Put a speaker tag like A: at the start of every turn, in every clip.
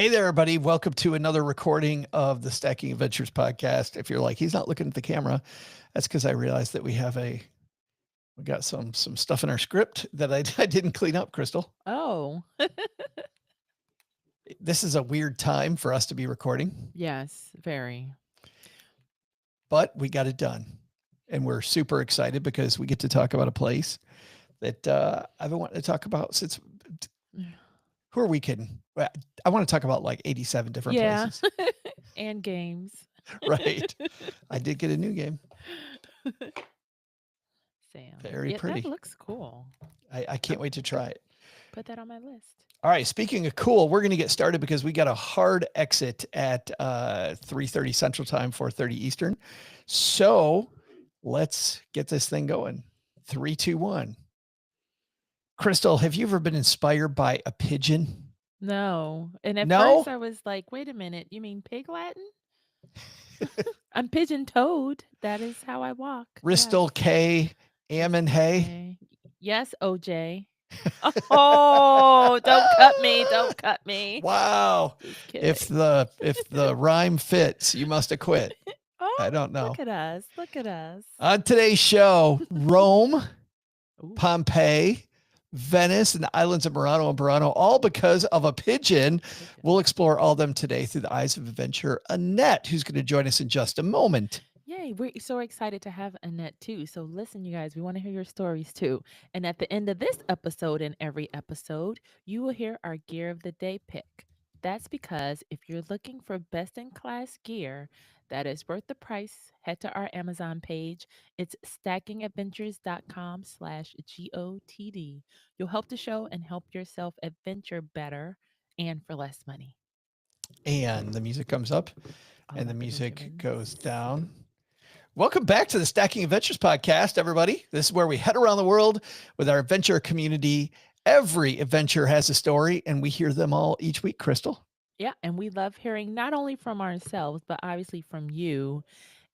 A: Hey there, everybody. Welcome to another recording of the Stacking Adventures podcast. If you're like, he's not looking at the camera, that's because I realized that we got some stuff in our script that I didn't clean up, Crystal.
B: Oh,
A: This is a weird time for us to be recording,
B: yes, very.
A: but we got it done. And we're super excited because we get to talk about a place that I've been wanting to talk about since, who are we kidding? I want to talk about like 87 different
B: Yeah,
A: places,
B: and games.
A: right? I did get a new game.
B: Sam.
A: Very
B: Yeah, that
A: pretty.
B: looks cool.
A: I can't wait to try it.
B: Put that on my list.
A: All right. Speaking of cool, we're going to get started because we got a hard exit at 3:30 Central Time, 4:30 Eastern. So let's get this thing going. 3, 2, 1. Crystal, have you ever been inspired by a pigeon?
B: No. And at
A: No?
B: first I was like, wait a minute, you mean pig Latin? I'm pigeon toed. That is how I walk. Yes.
A: Ristal K, Ammon Hay.
B: Okay. Yes, OJ. Oh, don't cut me. Don't cut me.
A: Wow.
B: Just
A: If
B: kidding.
A: the rhyme fits, you must have quit. I
B: Oh,
A: don't know.
B: look at us. Look at us.
A: On today's show, Rome,
B: Ooh,
A: Pompeii, Venice, and the islands of Murano and Burano, all because of a pigeon.
B: pigeon.
A: We'll explore all of them today through the eyes of adventurer Annette, who's going to join us in just a moment.
B: Yay, we're so excited to have Annette too. So, listen, you guys, we want to hear your stories too. And at the end of this episode and every episode, you will hear our gear of the day pick. That's because if you're looking for best in class gear that is worth the price, head to our Amazon page. It's stackingadventures.com/GOTD. You'll help the show and help yourself adventure better and for less money.
A: And the music comes up
B: All
A: and the
B: about the
A: music goes
B: Benjamins.
A: down. Welcome back to the Stacking Adventures podcast, everybody. This is where we head around the world with our adventure community. Every adventure has a story, and we hear them all each week, Crystal.
B: Yeah, and we love hearing not only from ourselves, but obviously from you.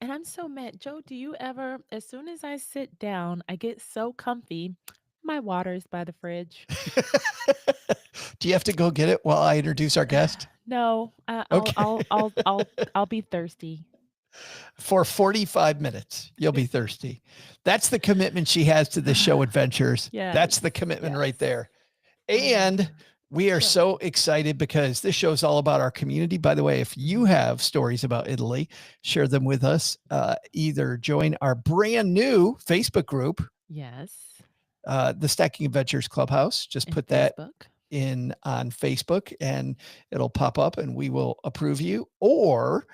B: And I'm so mad. Joe, do you ever, as soon as I sit down, I get so comfy, my water's by the fridge.
A: Do you have to go get it while I introduce our guest?
B: No,
A: Okay.
B: I'll be thirsty.
A: For 45 minutes, you'll be thirsty. That's the commitment she has to the show adventures. That's
B: Yes,
A: the commitment right
B: yes.
A: there.
B: Oh my
A: And
B: God.
A: we are
B: What?
A: so excited because this show is all about our community. By the way, if you have stories about Italy, share them with us. Either join our brand new Facebook group,
B: Yes.
A: the Stacking Adventures Clubhouse. Just
B: And
A: put that
B: Facebook.
A: in on Facebook and it'll pop up and we will approve you, or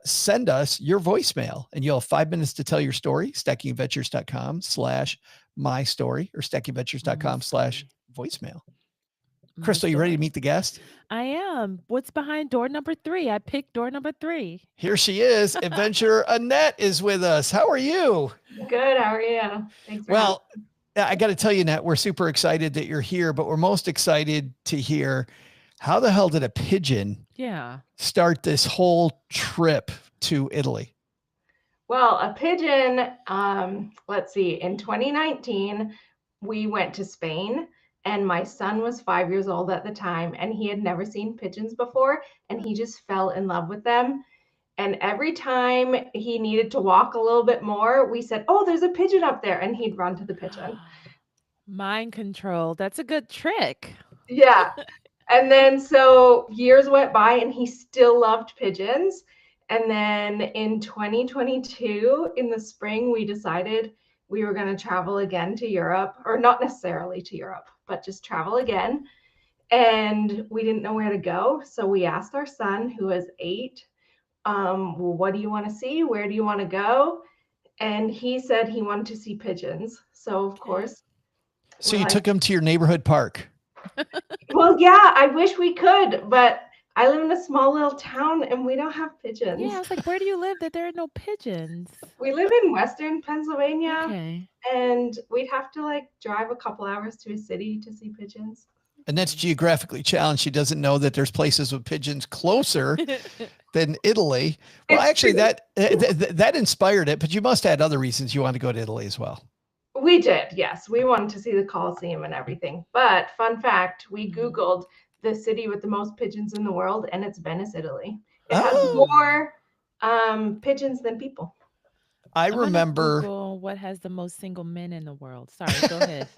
A: send us your voicemail and you'll have 5 minutes to tell your story. Stackingadventures.com/my story or
B: My story.
A: stackingadventures.com/voicemail.
B: My
A: Crystal, you ready to
B: story.
A: meet the guest?
B: I am. What's behind door number 3? I picked door number 3.
A: Here she is. Adventurer Annette is with us. How are you?
C: Good. How are you? Thanks for having
A: Well, I got to tell you, Annette, we're super excited that you're here, but we're most excited to hear how the hell did a pigeon
B: Yeah.
A: start this whole trip to Italy?
C: Well, a pigeon, let's see, in 2019, we went to Spain, and my son was 5 years old at the time, and he had never seen pigeons before, and he just fell in love with them. And every time he needed to walk a little bit more, we said, "Oh, there's a pigeon up there," and he'd run to the pigeon.
B: Mind control. That's a good trick.
C: Yeah. And then so years went by and he still loved pigeons. And then in 2022, in the spring, we decided we were going to travel again to Europe, or not necessarily to Europe, but just travel again. And we didn't know where to go. So we asked our son, who was 8, well, what do you want to see? Where do you want to go? And he said he wanted to see pigeons. So, of
B: Okay.
C: course,
A: So
C: we're
A: you
C: like,
A: took him to your neighborhood park.
C: well, yeah, I wish we could, but I live in a small little town and we don't have
B: Yeah, I
C: pigeons.
B: was like, where do you live that there are no pigeons?
C: We live in Western Pennsylvania
B: Okay.
C: and we'd have to like drive a couple hours to a city to see pigeons.
A: And that's geographically challenged. She doesn't know that there's places with pigeons closer than Italy. Well,
C: It's
A: actually,
C: true.
A: that inspired it, but you must have had other reasons you want to go to Italy as well.
C: We did, yes. We wanted to see the Colosseum and everything. But fun fact, we
B: Mhm.
C: Googled the city with the most pigeons in the world, and it's Venice, Italy. It has
A: Oh.
C: more pigeons than people.
A: I
B: I'm gonna
A: remember.
B: Google what has the most single men in the world. Sorry, go ahead.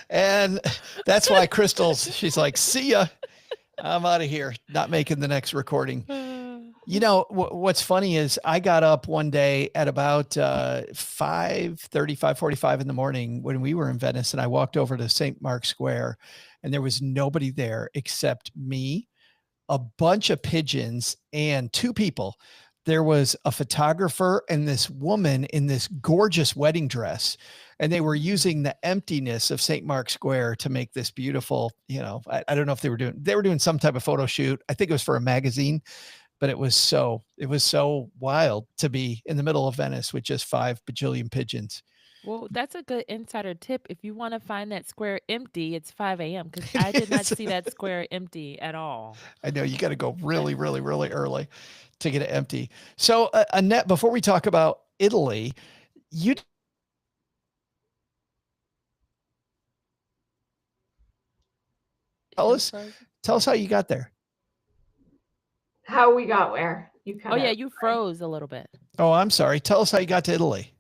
A: And that's why she's like, see ya. I'm out of here. Not making the next recording. You know, what's funny is I got up one day at about 5:30, 5:45 in the morning when we were in Venice, and I walked over to St. Mark's Square, and there was nobody there except me, a bunch of pigeons, and two people. There was a photographer and this woman in this gorgeous wedding dress. And they were using the emptiness of St. Mark's Square to make this beautiful, you know, I don't know if they were doing some type of photo shoot. I think it was for a magazine, but it was so wild to be in the middle of Venice with just 5 bajillion pigeons.
B: Well, that's a good insider tip. If you want to find that square empty, it's 5 a.m. because I did not see that square empty at all.
A: I know you got to go really, really, really early to get it empty. So Annette, before we talk about Italy, tell us how you got there.
C: How we got where? You
B: Oh yeah, you froze a little bit.
A: Oh, I'm sorry. Tell us how you got to Italy.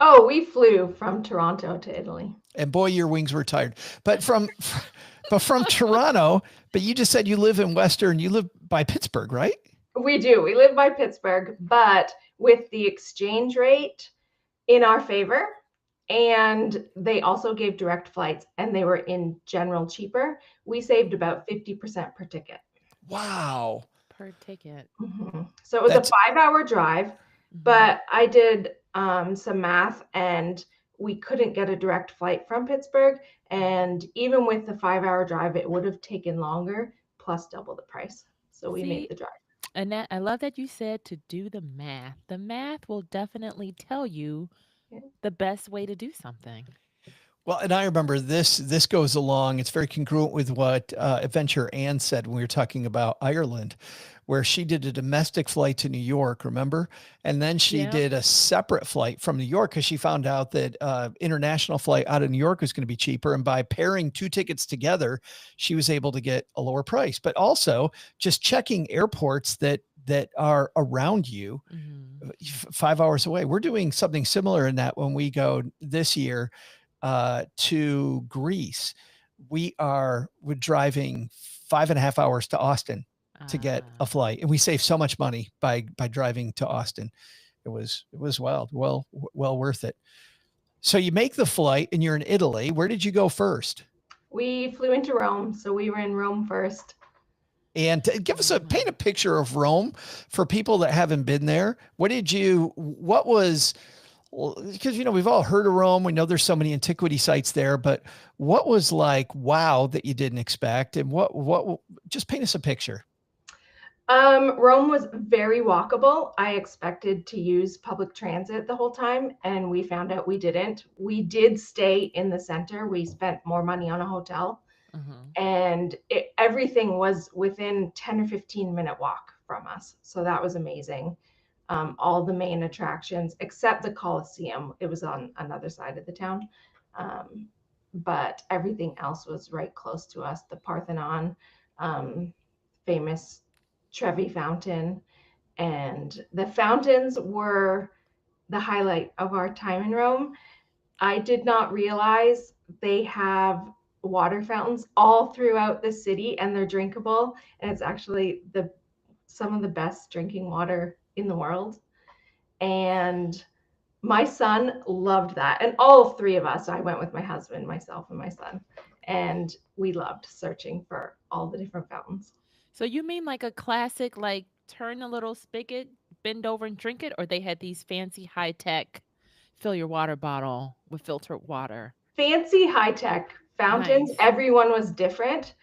C: Oh, we flew from Toronto to Italy.
A: And boy, your wings were tired. But from Toronto, but you just said you live you live by Pittsburgh, right?
C: We do. We live by Pittsburgh, but with the exchange rate in our favor, and they also gave direct flights, and they were in general cheaper, we saved about 50% per ticket.
A: Wow.
B: Per ticket.
C: Mm-hmm. So it was a 5-hour drive, but I did some math, and we couldn't get a direct flight from Pittsburgh. And even with the 5-hour drive, it would have taken longer, plus double the price. So we made the drive.
B: Annette, I love that you said to do the math. The math will definitely tell you the best way to do something.
A: Well, and I remember this goes along. It's very congruent with what Adventure Ann said when we were talking about Ireland, where she did a domestic flight to New York, remember? And then she did a separate flight from New York because she found out that international flight out of New York was going to be cheaper. And by pairing 2 tickets together, she was able to get a lower price. But also just checking airports that are around you 5 hours away. We're doing something similar in that when we go this year to Greece, we're driving 5.5 hours to Austin to get a flight, and we save so much money by driving to Austin. It was wild. Well worth it. So you make the flight and you're in Italy. Where did you go first?
C: We flew into Rome, so we were in Rome first.
A: And paint a picture of Rome for people that haven't been there. What was, because, you know, we've all heard of Rome. We know there's so many antiquity sites there, but what was like, wow, that you didn't expect? And what, just paint us a picture.
C: Rome was very walkable. I expected to use public transit the whole time, and we found out we didn't. We did stay in the center. We spent more money on a hotel, and everything was within 10 or 15 minute walk from us. So that was amazing. All the main attractions, except the Colosseum, it was on another side of the town. But everything else was right close to us. The Parthenon, famous Trevi Fountain, and the fountains were the highlight of our time in Rome. I did not realize they have water fountains all throughout the city, and they're drinkable, and it's actually some of the best drinking water in the world. And my son loved that, and all 3 of us, I went with my husband, myself, and my son, and we loved searching for all the different fountains.
B: So you mean like a classic, like turn a little spigot, bend over and drink it, or they had these fancy high-tech fill your water bottle with filtered water?
C: Fancy high-tech fountains. Nice. Everyone was different.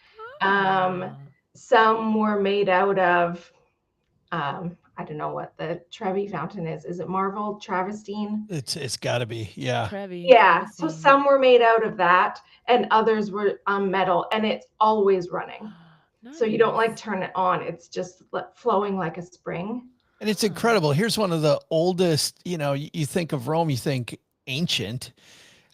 C: Some were made out of I don't know what the Trevi fountain is. Is it marble, Travestine?
A: It's got to be, yeah.
B: Trevi.
C: Yeah. So some were made out of that, and others were metal, and it's always running. Nice. So you don't like turn it on. It's just flowing like a spring.
A: And it's incredible. Here's one of the oldest, you know, you think of Rome, you think ancient.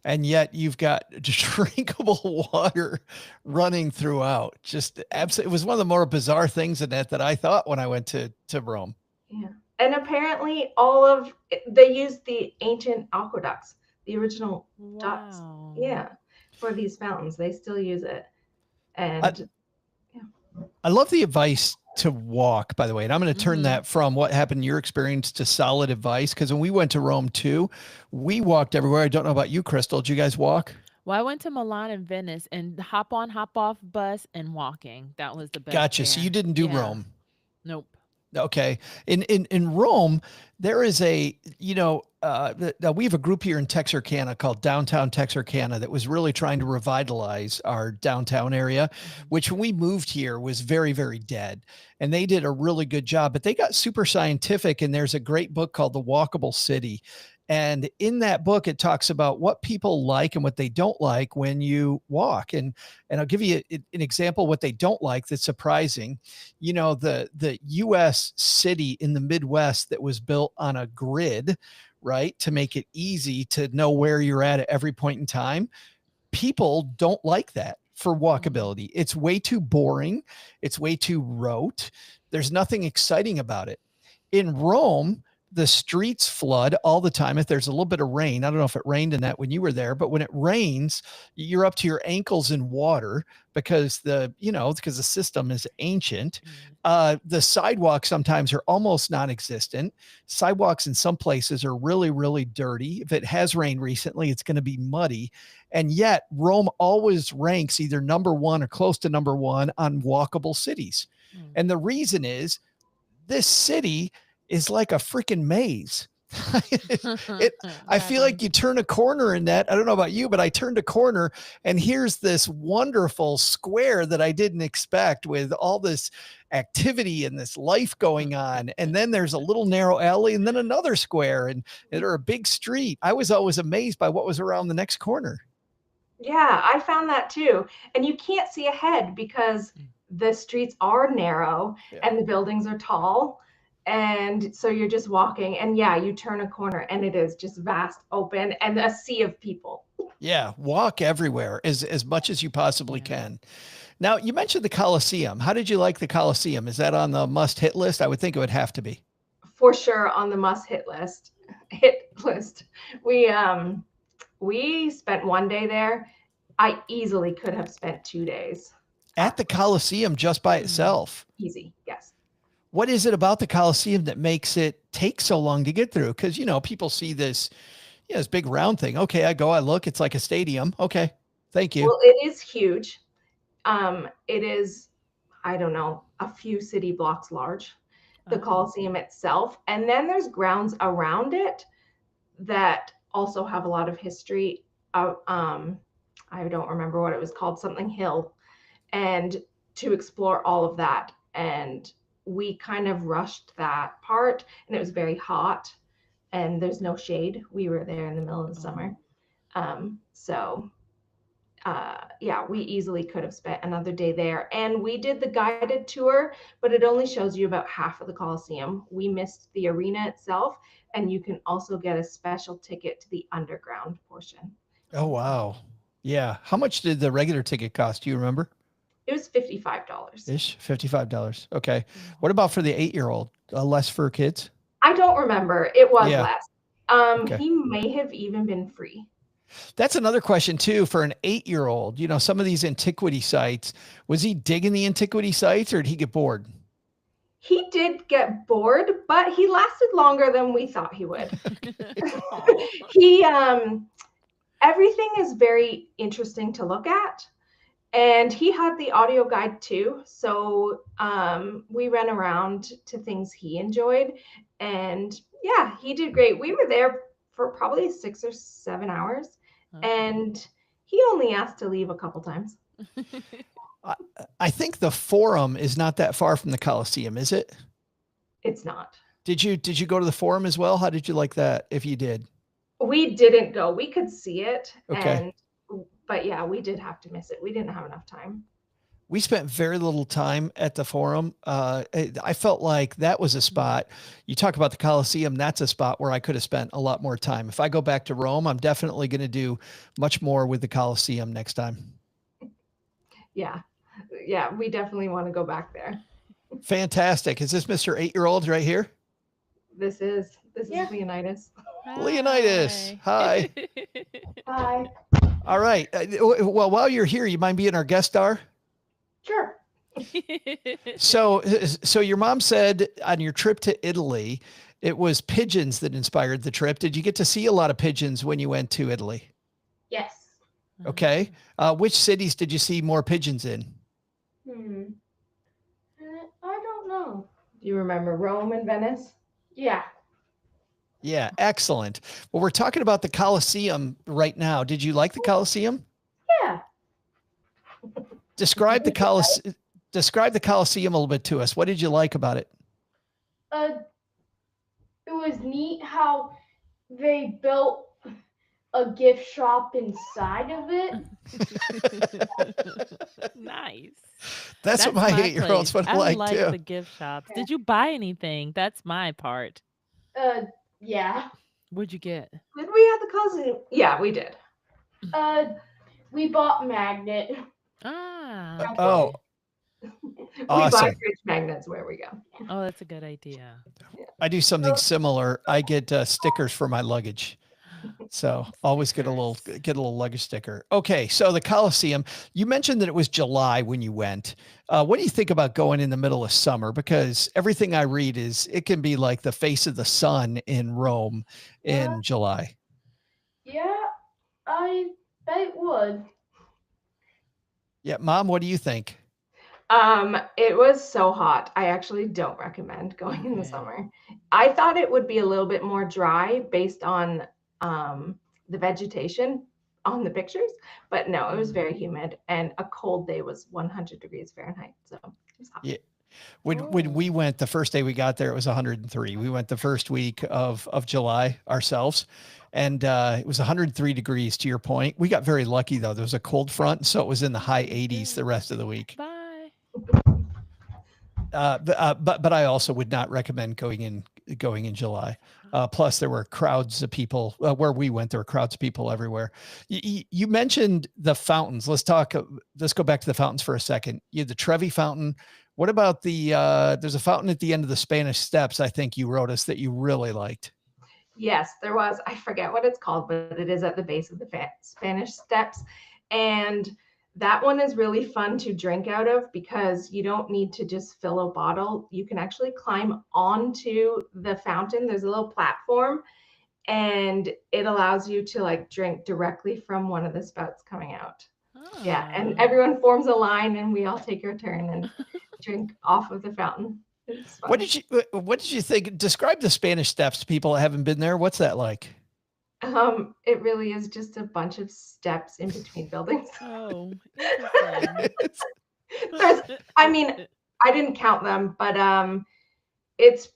A: and yet you've got drinkable water running throughout. Just absolutely, it was one of the more bizarre things in that I thought when I went to Rome.
C: Yeah. And apparently they used the ancient aqueducts, the original ducts.
B: Wow.
C: Yeah. For these fountains. They still use it. And
A: I love the advice to walk, by the way. And I'm going to turn
B: Mhm.
A: that from what happened in your experience to solid advice. Because when we went to Rome too, we walked everywhere. I don't know about you, Crystal. Did you guys walk?
B: Well, I went to Milan and Venice and hop on, hop off bus and walking. That was the best.
A: Gotcha. So you
B: there.
A: didn't do
B: Yeah.
A: Rome.
B: Nope.
A: Okay. In Rome, there is a, we have a group here in Texarkana called Downtown Texarkana that was really trying to revitalize our downtown area, which when we moved here was very, very dead. And they did a really good job, but they got super scientific. And there's a great book called The Walkable City. And in that book, it talks about what people like and what they don't like when you walk. And I'll give you an example of what they don't like that's surprising. The US city in the Midwest that was built on a grid, right, to make it easy to know where you're at every point in time. People don't like that for walkability. It's way too boring. It's way too rote. There's nothing exciting about it. In Rome, the streets flood all the time. If there's a little bit of rain, I don't know if it rained in that when you were there, but when it rains, you're up to your ankles in water because the system is ancient. The sidewalks sometimes are almost non-existent. Sidewalks in some places are really, really dirty. If it has rained recently, it's going to be muddy. And yet Rome always ranks either number one or close to number one on walkable cities. And the reason is this city is like a freaking maze. I feel like you turn a corner in that. I don't know about you, but I turned a corner and here's this wonderful square that I didn't expect with all this activity and this life going on. And then there's a little narrow alley and then another square and or a big street. I was always amazed by what was around the next corner.
C: Yeah, I found that too. And you can't see ahead because the streets are narrow and the buildings are tall. And so you're just walking and you turn a corner and it is just vast open and a sea of people.
A: Yeah. Walk everywhere as much as you possibly can. Now you mentioned the Colosseum. How did you like the Colosseum? Is that on the must hit list? I would think it would have to be.
C: For sure on the must hit list. We spent one day there. I easily could have spent 2 days.
A: At the Colosseum just by itself.
C: Easy. Yes.
A: What is it about the Colosseum that makes it take so long to get through? Because, people see this, this big round thing. Okay, I go, I look, it's like a stadium. Okay, thank you.
C: Well, it is huge. It is, I don't know, a few city blocks large, the Colosseum itself. And then there's grounds around it that also have a lot of history. I don't remember what it was called, something Hill, and to explore all of that. And we kind of rushed that part and it was very hot and there's no shade. We were there in the middle of the summer. We easily could have spent another day there. And we did the guided tour, but it only shows you about half of the Colosseum. We missed the arena itself, and you can also get a special ticket to the underground portion.
A: Oh, wow. Yeah. How much did the regular ticket cost? Do you remember?
C: It was $55.
A: Ish, $55. Okay. What about for the 8-year-old? Less for kids?
C: I don't remember. It was less.
A: Okay.
C: He may have even been free.
A: That's another question too for an 8-year-old. Some of these antiquity sites, was he digging the antiquity sites or did he get bored?
C: He did get bored, but he lasted longer than we thought he would. Everything is very interesting to look at. And he had the audio guide too. So we ran around to things he enjoyed. And he did great. We were there for probably 6 or 7 hours. And he only asked to leave a couple times.
A: I think the Forum is not that far from the Colosseum, is it?
C: It's not.
A: Did you go to the Forum as well? How did you like that? If you did.
C: We didn't go. We could see it.
A: Okay.
C: But we did have to miss it. We didn't have enough time.
A: We spent very little time at the Forum. I felt like that was a spot. You talk about the Colosseum. That's a spot where I could have spent a lot more time. If I go back to Rome, I'm definitely going to do much more with the Colosseum next time.
C: Yeah. Yeah, we definitely want to go back there.
A: Fantastic. Is this Mr. 8-year-old right here?
C: This is
D: Yeah.
C: Leonidas.
A: Leonidas. Hi.
D: Hi.
A: All right. Well, while you're here, you mind being our guest star?
D: Sure.
A: So your mom said on your trip to Italy, it was pigeons that inspired the trip. Did you get to see a lot of pigeons when you went to Italy?
D: Yes.
A: Okay. Which cities did you see more pigeons in?
D: I don't know.
C: Do you remember Rome and Venice?
D: Yeah.
A: Yeah, excellent. Well, we're talking about the Colosseum right now. Did you like the Colosseum?
D: Yeah.
A: Describe the Colosseum a little bit to us. What did you like about it?
D: It was neat how they built a gift shop inside of it.
B: Nice.
A: That's what my 8-year-olds
B: place.
A: would like
B: like
A: too.
B: the gift shops. Did you buy anything? That's my part.
D: Yeah.
B: What'd you get?
C: Did we have the Colosseum? Yeah, we did.
D: We bought magnet.
B: Ah.
A: Oh,
C: We
A: awesome.
C: buy fridge magnets where we go.
B: Oh, that's a good idea.
A: I do something similar. I get stickers for my luggage. So always get a little luggage sticker. Okay. So the Colosseum, you mentioned that it was July when you went. What do you think about going in the middle of summer? Because everything I read is it can be like the face of the sun in Rome in July.
D: Yeah, I bet it would.
A: Yeah. Mom, what do you think?
C: It was so hot. I actually don't recommend going in the
B: Okay.
C: summer. I thought it would be a little bit more dry based on the vegetation on the pictures, but no, it was very humid, and a cold day was 100 degrees Fahrenheit. So it was hot.
A: Yeah. When we went the first day we got there, it was 103. We went the first week of July ourselves, and it was 103 degrees. To your point, we got very lucky though. There was a cold front, so it was in the high 80s the rest of the week.
B: Bye.
A: But I also would not recommend going in July. Plus, there were crowds of people where we went. There were crowds of people everywhere. You mentioned the fountains. Let's go back to the fountains for a second. You had the Trevi Fountain. What about there's a fountain at the end of the Spanish Steps, I think you wrote us, that you really liked.
C: Yes, there was. I forget what it's called, but it is at the base of the Spanish Steps. And that one is really fun to drink out of because you don't need to just fill a bottle. You can actually climb onto the fountain. There's a little platform, and it allows you to like drink directly from one of the spouts coming out. Yeah, and
B: Ah.
C: everyone forms a line, and we all take our turn and drink off of the fountain. It's fun.
A: What did you think? Describe the Spanish Steps to people that haven't been there. What's that like?
C: It really is just a bunch of steps in between buildings.
B: Oh, interesting.
C: I mean, I didn't count them, but it's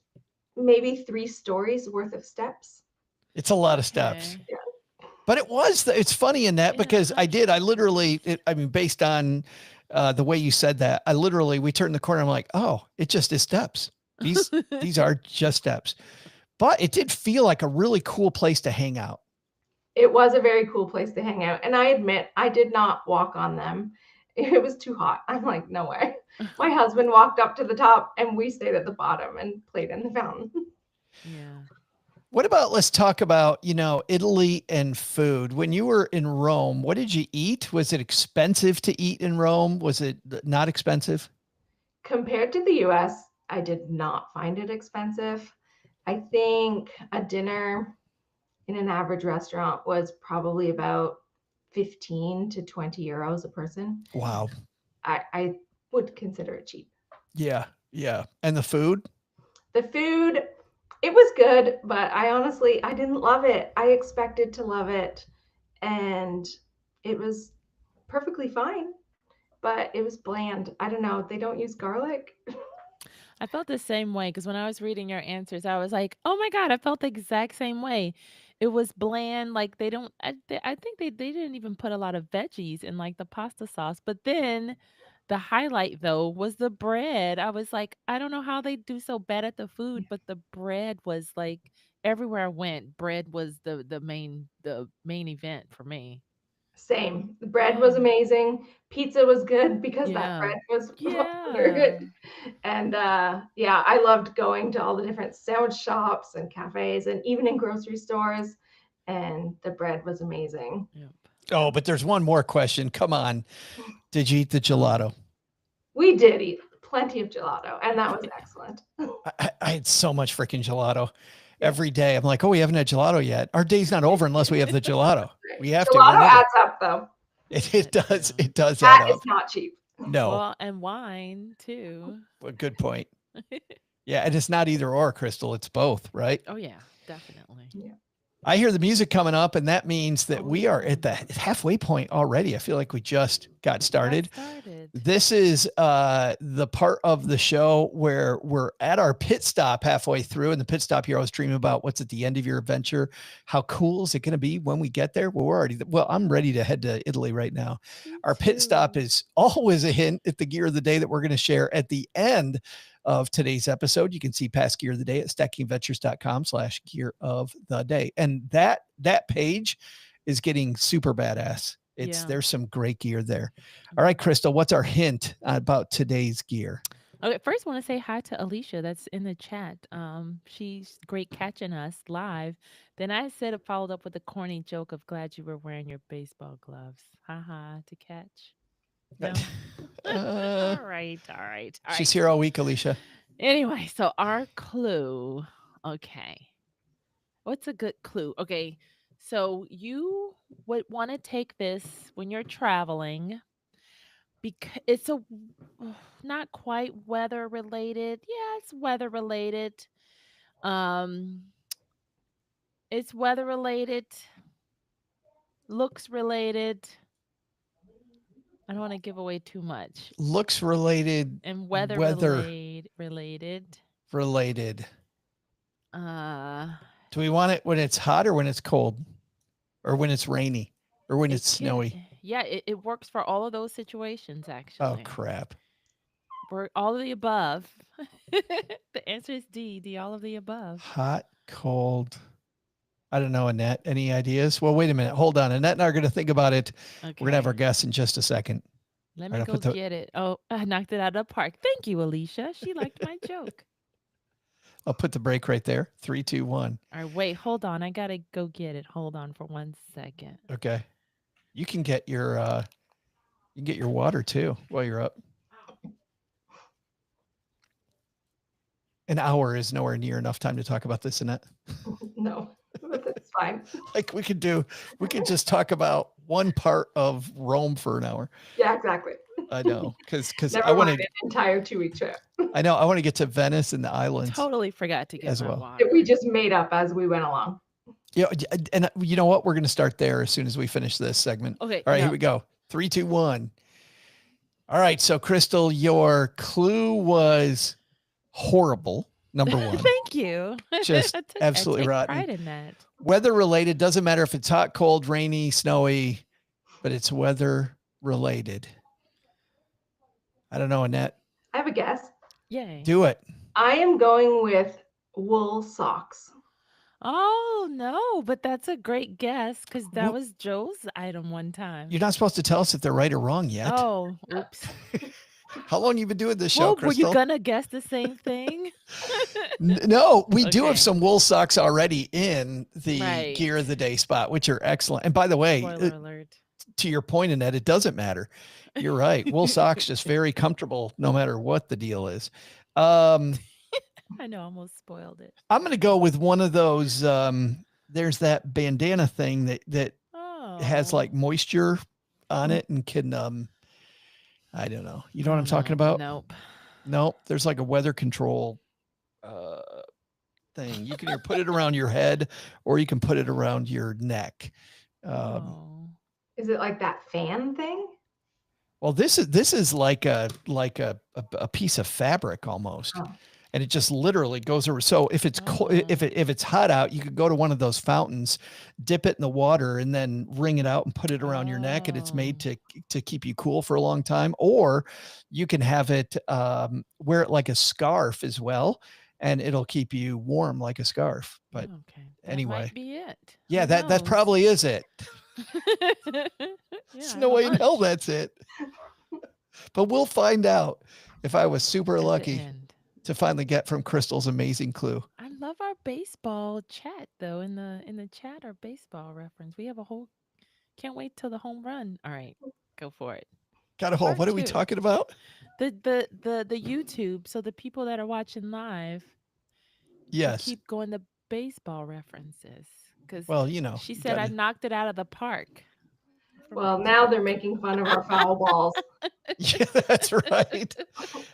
C: maybe 3 stories worth of steps.
A: It's a lot of steps.
B: Okay.
A: But it's funny in that
B: Yeah,
A: because I mean, based on the way you said that, we turned the corner. I'm like, oh, it just is steps. These are just steps. But it did feel like a really cool place to hang out.
C: It was a very cool place to hang out. And I admit, I did not walk on them. It was too hot. I'm like, no way. My husband walked up to the top and we stayed at the bottom and played in the fountain.
B: Yeah.
A: What about, let's talk about, Italy and food. When you were in Rome, what did you eat? Was it expensive to eat in Rome? Was it not expensive?
C: Compared to the US, I did not find it expensive. I think a dinner in an average restaurant was probably about 15 to 20 euros a person.
A: Wow.
C: I would consider it cheap.
A: Yeah. Yeah. And the food?
C: The food, it was good, but I didn't love it. I expected to love it, and it was perfectly fine, but it was bland. I don't know. They don't use garlic.
B: I felt the same way because when I was reading your answers, I was like, "Oh my God," I felt the exact same way. It was bland, like they don't I think they didn't even put a lot of veggies in like the pasta sauce. But then The highlight though was the bread. I was like, I don't know how they do so bad at the food, but the bread was like everywhere I went, bread was the main event for me.
C: Same. The bread was
B: Yeah.
C: amazing. Pizza was good because that
B: Yeah.
C: bread was
B: Yeah.
C: good. And yeah, I loved going to all the different sandwich shops and cafes and even in grocery stores. And the bread was amazing.
B: Yep.
A: Oh, but there's one more question. Come on. Did you eat the gelato?
C: We did eat plenty of gelato, and that was excellent.
A: I had so much freaking gelato
C: Yeah.
A: every day. I'm like, oh, we haven't had gelato yet. Our day's not over unless we have the gelato. We have to.
C: Gelato
A: Remember.
C: adds up, though.
A: It does.
B: Yeah.
A: It does add
C: That is
A: up.
C: not cheap.
A: No.
B: Well, and wine too.
A: Well, good point. Yeah, and it's not either or, Crystal. It's both, right?
B: Oh yeah, definitely.
A: I hear the music coming up, and that means that we are at the halfway point already. I feel like we just got started. This is the part of the show where we're at our pit stop halfway through, and the pit stop you're always dreaming about what's at the end of your adventure. How cool is it going to be when we get there? Well, I'm ready to head to Italy right now. Our pit stop is always a hint at the gear of the day that we're going to share at the end of today's episode. You can see past gear of the day at stackingventures.com/gear of the day. And that page is getting super badass. There's some great gear there. All right, Crystal, what's our hint about today's gear?
B: Okay, first I want to say hi to Alicia that's in the chat. She's great catching us live. Then I followed up with a corny joke of glad you were wearing your baseball gloves. Haha, to catch. No. All right.
A: She's here all week, Alicia.
B: Anyway, so our clue. Okay. What's a good clue? Okay. So you would want to take this when you're traveling because it's not quite weather related. Yeah, it's weather related. It's weather related, looks related. I don't want to give away too much.
A: Looks related
B: and weather related.
A: Do we want it when it's hot or when it's cold, or when it's rainy, or when it's snowy?
B: Yeah, it works for all of those situations, actually.
A: Oh crap!
B: For all of the above. The answer is D. All of the above.
A: Hot, cold. I don't know, Annette. Any ideas? Well, wait a minute. Hold on. Annette and I are going to think about it. Okay. We're going to have our guess in just a second.
B: Let me go get it. Oh, I knocked it out of the park. Thank you, Alicia. She liked my joke.
A: I'll put the break right there. 3, 2, 1.
B: All right, wait, hold on. I got to go get it. Hold on for 1 second.
A: Okay. You can get your water too while you're up. An hour is nowhere near enough time to talk about this, Annette.
C: No. That's fine.
A: Like we could just talk about one part of Rome for an hour.
C: Yeah, exactly.
A: I know, because
C: I want an entire 2-week trip.
A: I know. I want to get to Venice and the islands.
B: Totally forgot to get
A: as well.
B: Water.
C: We just made up as we went along.
A: Yeah, and you know what? We're going to start there as soon as we finish this segment.
B: Okay.
A: All right, here we go. 3, 2, 1. All right. So, Crystal, your clue was horrible. Number 1.
B: Thank you.
A: Just absolutely rotten.
B: Pride in that.
A: Weather related, doesn't matter if it's hot, cold, rainy, snowy, but it's weather related. I don't know, Annette.
C: I have a guess.
B: Yay.
A: Do it.
C: I am going with wool socks.
B: Oh, no, but that's a great guess because that was Joe's item one time.
A: You're not supposed to tell us if they're right or wrong yet.
B: Oh, oops.
A: How long you been doing this show, Crystal?
B: Were you going to guess the same thing?
A: No, we do have some wool socks already in the
B: Right.
A: gear of the day spot, which are excellent. And by the way,
B: Spoiler alert.
A: to your point, Annette, it doesn't matter. You're right. Wool socks just very comfortable no matter what the deal is.
B: I know, I almost spoiled it.
A: I'm going to go with one of those. There's that bandana thing that has like moisture on it and can, I don't know. You know what I'm talking about? Nope. There's like a weather control thing. You can either put it around your head or you can put it around your neck.
C: Is it like that fan thing?
A: Well, this is like a piece of fabric almost. and it just literally goes over. So if it's if it's hot out, you could go to one of those fountains, dip it in the water, and then wring it out and put it around your neck, and it's made to keep you cool for a long time. Or you can have it wear it like a scarf as well, and it'll keep you warm like a scarf. But anyway,
B: might be it.
A: Yeah, that probably is it. There's no way in hell that's it. But we'll find out. If I was super lucky to finally get from Crystal's amazing clue.
B: I love our baseball chat though. In the chat, our baseball reference. We have a whole. Can't wait till the home run. All right, go for it.
A: Got a whole. What are we talking about?
B: The YouTube. So the people that are watching live.
A: Yes.
B: Keep going the baseball references because she said I knocked it out of the park.
C: Well, now they're making fun of our foul balls.
A: Yeah, that's right.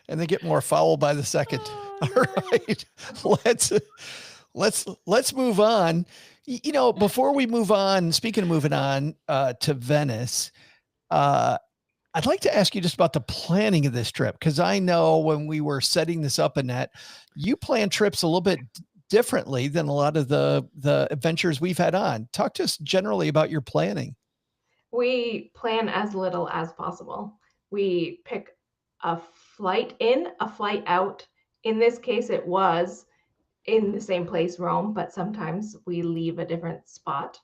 A: And they get more foul by the second. All right. Let's move on. Before we move on, speaking of moving on to Venice, I'd like to ask you just about the planning of this trip, because I know when we were setting this up, Annette, you plan trips a little bit differently than a lot of the adventures we've had on. Talk to us generally about your planning.
C: We plan as little as possible. We pick a flight in, a flight out. In this case, it was in the same place, Rome, but sometimes we leave a different spot.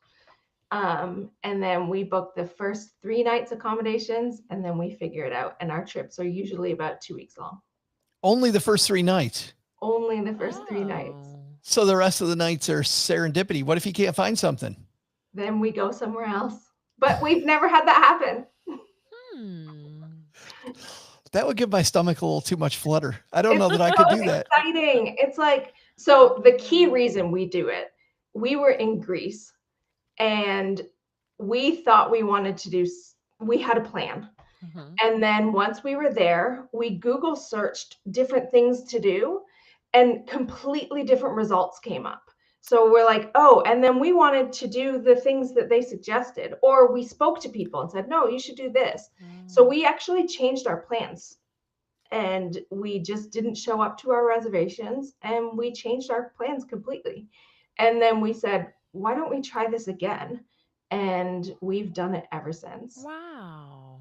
C: And then we book the first 3 nights accommodations, and then we figure it out. And our trips are usually about 2 weeks long.
A: Only the first 3 nights?
C: Only the first 3 nights.
A: So the rest of the nights are serendipity. What if you can't find something?
C: Then we go somewhere else. But we've never had that happen.
A: That would give my stomach a little too much flutter. I don't know that I could do that.
C: Exciting. It's like, so the key reason we do it, we were in Greece and we thought we had a plan. And then once we were there, we Google searched different things to do and completely different results came up. So we're like, oh, and then we wanted to do the things that they suggested, or we spoke to people and said, no, you should do this. So we actually changed our plans and we just didn't show up to our reservations and we changed our plans completely. And then we said, why don't we try this again? And we've done it ever since.
B: Wow.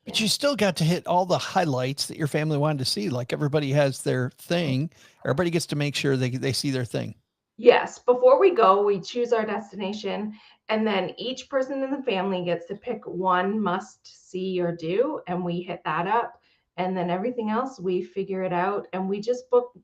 A: But you still got to hit all the highlights that your family wanted to see. Like everybody has their thing. Everybody gets to make sure they see their thing.
C: Yes. Before we go, we choose our destination, and then each person in the family gets to pick one must see or do, and we hit that up. And then everything else, we figure it out. And we just book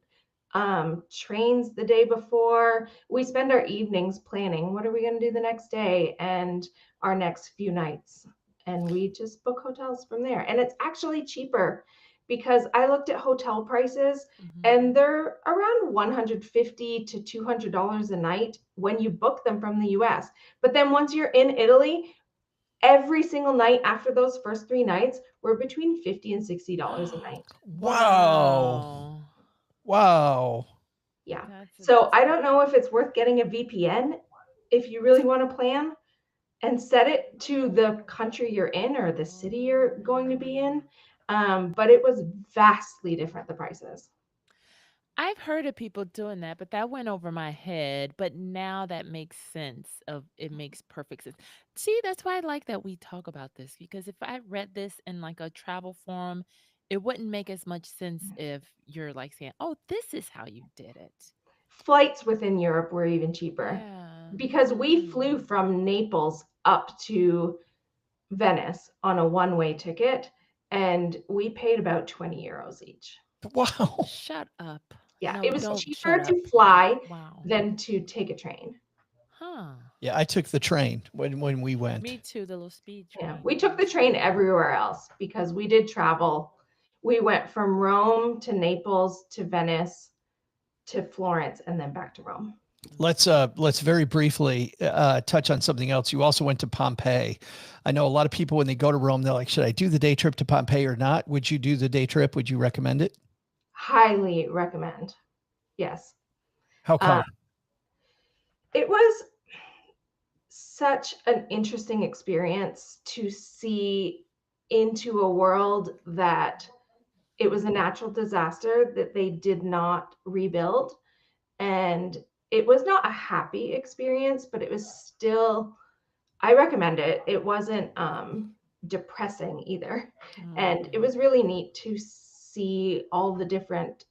C: trains the day before. We spend our evenings planning. What are we going to do the next day and our next few nights? And we just book hotels from there. And it's actually cheaper because I looked at hotel prices and they're around $150 to $200 a night when you book them from the US. But then once you're in Italy, every single night after those first 3 nights, we're between $50 and $60 a night.
A: Wow.
C: Yeah. So I don't know if it's worth getting a VPN if you really want to plan and set it to the country you're in or the city you're going to be in. But it was vastly different, the prices.
B: I've heard of people doing that, but that went over my head. But now that makes sense. It makes perfect sense. See, that's why I like that we talk about this, because if I read this in like a travel forum, it wouldn't make as much sense if you're like saying, "Oh, this is how you did it."
C: Flights within Europe were even cheaper because we flew from Naples up to Venice on a one-way ticket, and we paid about 20 euros each.
A: Wow.
B: Shut up.
C: Yeah,
B: No,
C: it was
B: don't
C: cheaper
B: shut
C: to
B: up.
C: fly
B: Wow.
C: than to take a train.
B: Huh.
A: Yeah, I took the train when we went.
B: Me too, the little speed train.
C: Yeah, we took the train everywhere else because we did travel. We went from Rome to Naples to Venice to Florence and then back to Rome.
A: Let's very briefly touch on something else. You also went to Pompeii. I know a lot of people when they go to Rome, they're like, should I do the day trip to Pompeii or not? Would you do the day trip? Would you recommend it?
C: Highly recommend. Yes.
A: How come?
C: It was such an interesting experience to see into a world that it was a natural disaster that they did not rebuild. And it was not a happy experience, but it was still, I recommend it. It wasn't depressing either. And it was really neat to see all the different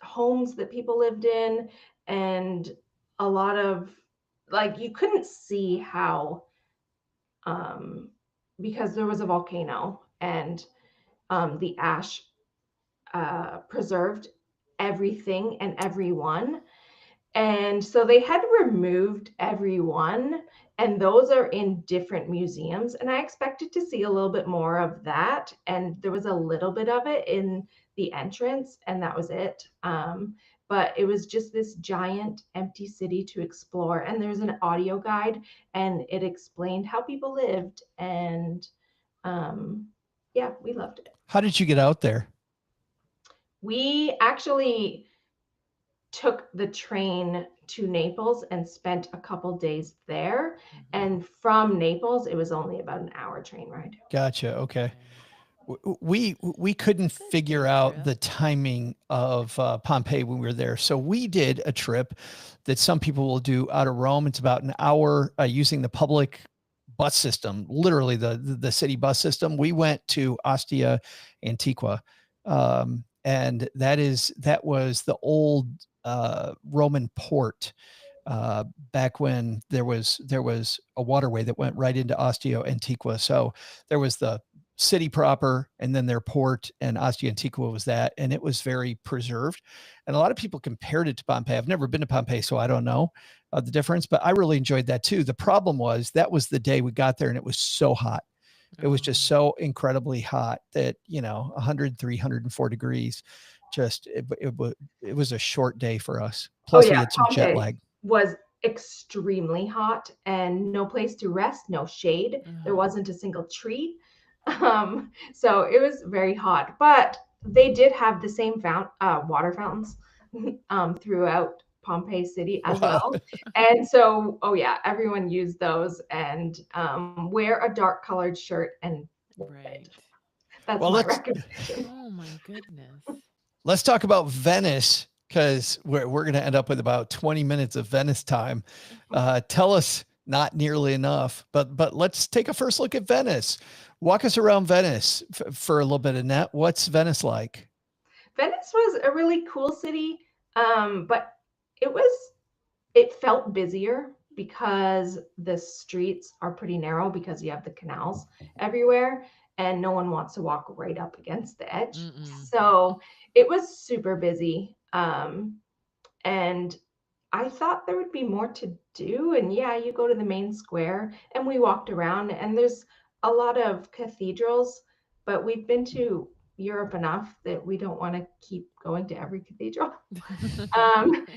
C: homes that people lived in, and a lot of, like, you couldn't see how because there was a volcano, and the ash preserved everything and everyone. And so they had removed everyone, and those are in different museums. And I expected to see a little bit more of that. And there was a little bit of it in the entrance, and that was it. But it was just this giant empty city to explore. And there's an audio guide, and it explained how people lived. And yeah, we loved it.
A: How did you get out there?
C: We actually took the train to Naples and spent a couple days there. And from Naples, it was only about an hour train ride.
A: Gotcha. Okay. We couldn't figure out the timing of Pompeii when we were there. So we did a trip that some people will do out of Rome. It's about an hour using the public bus system, literally the city bus system. We went to Ostia Antiqua. And that was the old Roman port back when there was a waterway that went right into Ostia Antiqua. So there was the city proper, and then their port, and Ostia Antiqua was that, and it was very preserved. And a lot of people compared it to Pompeii. I've never been to Pompeii, so I don't know the difference, but I really enjoyed that too. The problem was that was the day we got there, and it was so hot. It was just so incredibly hot that, 103, 104 degrees. Just it was a short day for us. Plus we had some jet lag.
C: Was extremely hot, and no place to rest, no shade. There wasn't a single tree. So it was very hot, but they did have the same water fountains throughout Pompeii city as well. And so, everyone used those, and wear a dark colored shirt and that's my recommendation.
B: Oh my goodness.
A: Let's talk about Venice, because we're going to end up with about 20 minutes of Venice time. Tell us, not nearly enough, but let's take a first look at Venice. Walk us around Venice for a little bit, Annette. What's Venice like?
C: Venice was a really cool city, but it felt busier because the streets are pretty narrow because you have the canals everywhere, and no one wants to walk right up against the edge. So it was super busy. And I thought there would be more to do. And you go to the main square, and we walked around, and there's a lot of cathedrals, but we've been to Europe enough that we don't want to keep going to every cathedral.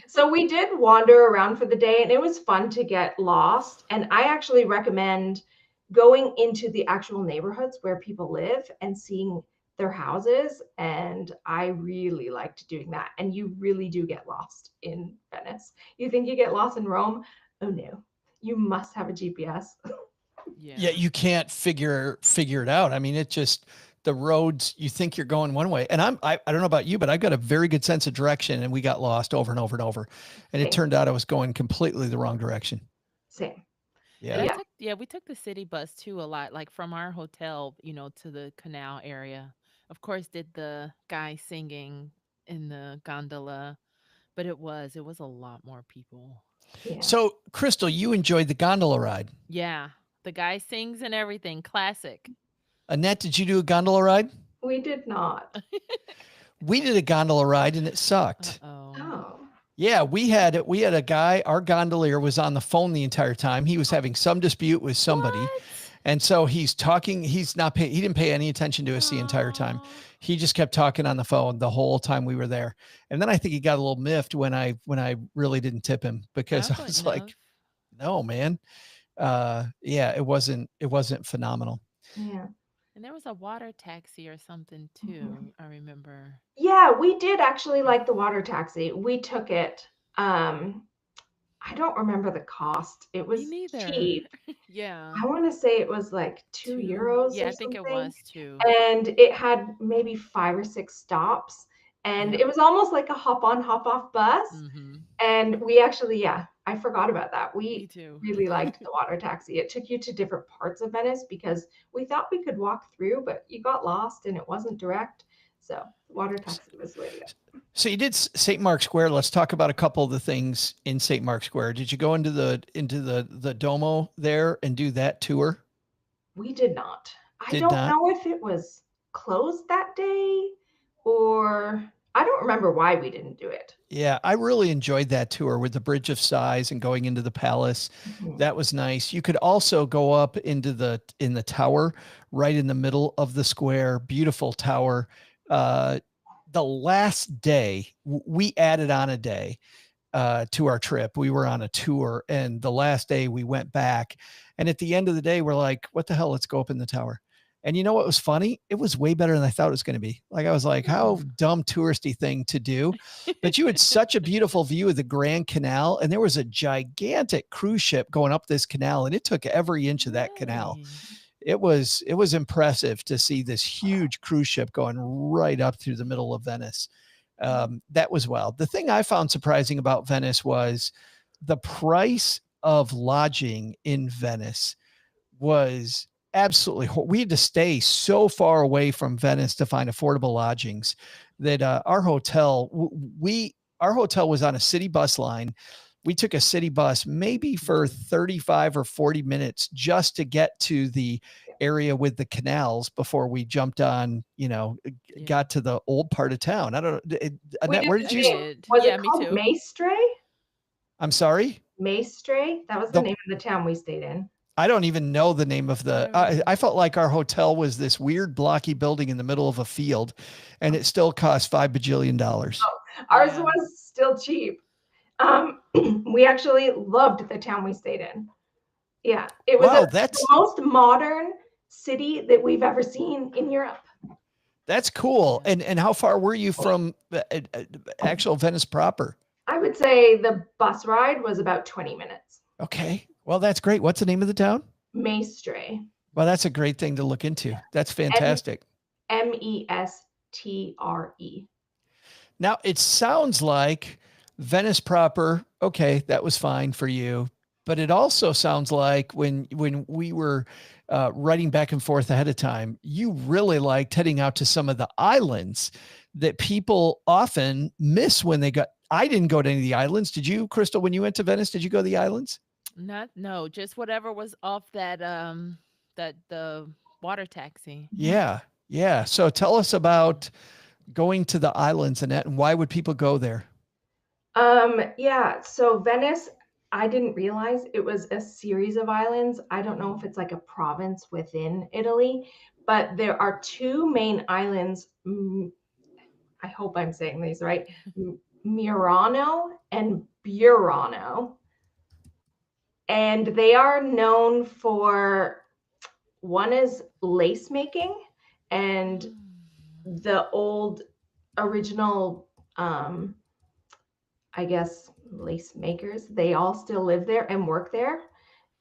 C: So we did wander around for the day, and it was fun to get lost. And I actually recommend going into the actual neighborhoods where people live and seeing their houses. And I really liked doing that. And you really do get lost in Venice. You think you get lost in Rome? Oh no, you must have a GPS.
A: Yeah, you can't figure it out. I mean, it just, the roads, you think you're going one way, and I don't know about you, but I've got a very good sense of direction, and we got lost over and over and over. And it turned out I was going completely the wrong direction.
C: Same.
B: Yeah. We took the city bus too a lot, like from our hotel, to the canal area. Of course, did the guy singing in the gondola, but it was a lot more people.
C: Yeah.
A: So, Crystal, you enjoyed the gondola ride.
B: Yeah. The guy sings and everything. Classic.
A: Annette, did you do a gondola ride?
C: We did not.
A: We did a gondola ride, and it sucked.
C: Oh.
A: Yeah, we had a guy, our gondolier was on the phone the entire time. He was having some dispute with somebody.
B: What?
A: And so he's talking, he didn't pay any attention to us the entire time. He just kept talking on the phone the whole time we were there. And then I think he got a little miffed when I really didn't tip him, because I was like, no, man. It wasn't phenomenal.
C: Yeah.
B: And there was a water taxi or something too. I remember.
C: Yeah, we did actually like the water taxi. We took it. I don't remember the cost. It
B: Me
C: was
B: neither.
C: cheap.
B: Yeah.
C: I want to say it was like 2 euros
B: Yeah,
C: or
B: I think it
C: something.
B: was too.
C: And it had maybe 5 or 6 stops. And
B: Yep.
C: it was almost like a hop on, hop off bus.
B: Mm-hmm.
C: And we actually, yeah, I forgot about that.
B: Me
C: We
B: too.
C: really liked the water taxi. It took you to different parts of Venice because we thought we could walk through, but you got lost and it wasn't direct. So the water taxi was the way to go.
A: So you did St. Mark's Square. Let's talk about a couple of the things in St. Mark's Square. Did you go into the Domo there and do that tour?
C: We did not. I
A: Did
C: don't
A: not?
C: know if it was closed that day or I don't remember why we didn't do it.
A: Yeah, I really enjoyed that tour with the Bridge of Sighs and going into the palace.
C: Mhm.
A: That was nice. You could also go up into in the tower right in the middle of the square. Beautiful tower. The last day we added on a day to our trip. We were on a tour, and the last day we went back, and at the end of the day, we're like, what the hell? Let's go up in the tower. And you know what was funny? It was way better than I thought it was going to be. Like, I was like, how dumb touristy thing to do. But you had such a beautiful view of the Grand Canal, and there was a gigantic cruise ship going up this canal, and it took every inch of that canal.
B: Really?
A: It was impressive to see this huge cruise ship going right up through the middle of Venice. That was wild. The thing I found surprising about Venice was the price of lodging in Venice was absolutely, we had to stay so far away from Venice to find affordable lodgings that our hotel was on a city bus line. We took a city bus maybe for 35 or 40 minutes just to get to the area with the canals before we jumped on,
B: Yeah.
A: got to the old part of town. I don't know. Annette, where did
B: I
A: you,
B: did.
C: Was
B: Yeah,
C: it
B: me
C: called
B: too.
C: Maestre?
A: I'm sorry.
C: Maestre? That was the name of the town we stayed in.
A: I don't even know the name of the,
B: Oh.
A: I felt like our hotel was this weird blocky building in the middle of a field, and it still cost $5 bajillion.
C: Ours
B: Yeah.
C: was still cheap. We actually loved the town we stayed in. Yeah, it was
A: Wow,
C: the most modern city that we've ever seen in Europe.
A: that's cool.
B: Yeah.
A: And how far were you from actual Venice proper?
C: I would say the bus ride was about 20 minutes.
A: Okay. Well, that's great. What's the name of the town?
C: Maestre.
A: Well, that's a great thing to look into. That's fantastic.
C: Mestre.
A: Now, it sounds like Venice proper, okay, that was fine for you. But it also sounds like when we were writing back and forth ahead of time, you really liked heading out to some of the islands that people often miss when they got. I didn't go to any of the islands. Did you, Crystal, when you went to Venice, did you go to the islands?
B: No, just whatever was off that the water taxi.
A: Yeah. Yeah. So tell us about going to the islands, Annette, and why would people go there?
C: Yeah, so Venice, I didn't realize it was a series of islands. I don't know if it's like a province within Italy, but there are 2 main islands. I hope I'm saying these right. Murano and Burano. And they are known for, one is lace making, and the old original I guess lace makers, they all still live there and work there.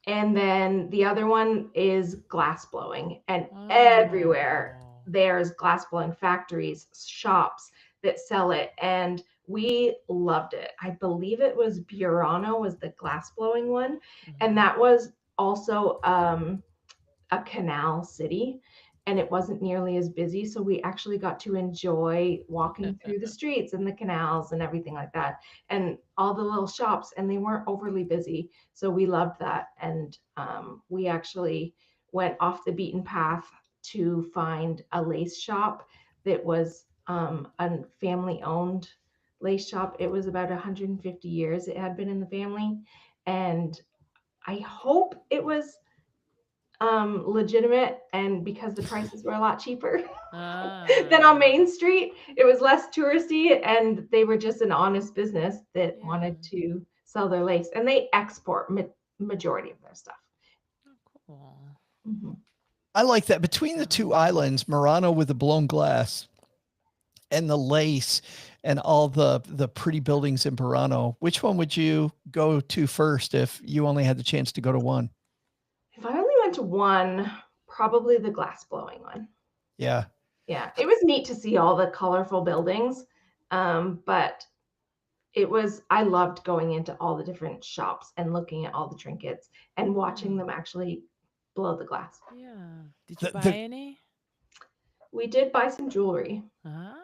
C: And then the other one is glass blowing, and everywhere there's glass blowing factories, shops that sell it, and we loved it. I believe it was Burano was the glass blowing one, and that was also a canal city, and it wasn't nearly as busy, so we actually got to enjoy walking through the streets and the canals and everything like that, and all the little shops, and they weren't overly busy, so we loved that. And we actually went off the beaten path to find a lace shop that was a family owned lace shop. It was about 150 years it had been in the family, and I hope it was legitimate, and because the prices were a lot cheaper than on Main Street, it was less touristy, and they were just an honest business that wanted to sell their lace, and they export majority of their stuff.
B: Cool.
C: Mhm.
A: I like that. Between the 2 islands, Murano with the blown glass and the lace, and all the pretty buildings in Burano, which one would you go to first if you only had the chance to go to one?
C: If I only went to one, probably the glass blowing one.
A: Yeah.
C: Yeah, it was neat to see all the colorful buildings, but I loved going into all the different shops and looking at all the trinkets and watching them actually blow the glass.
B: Yeah. Did you
A: The-
B: buy
A: the-
B: any?
C: We did buy some jewelry.
B: Ah.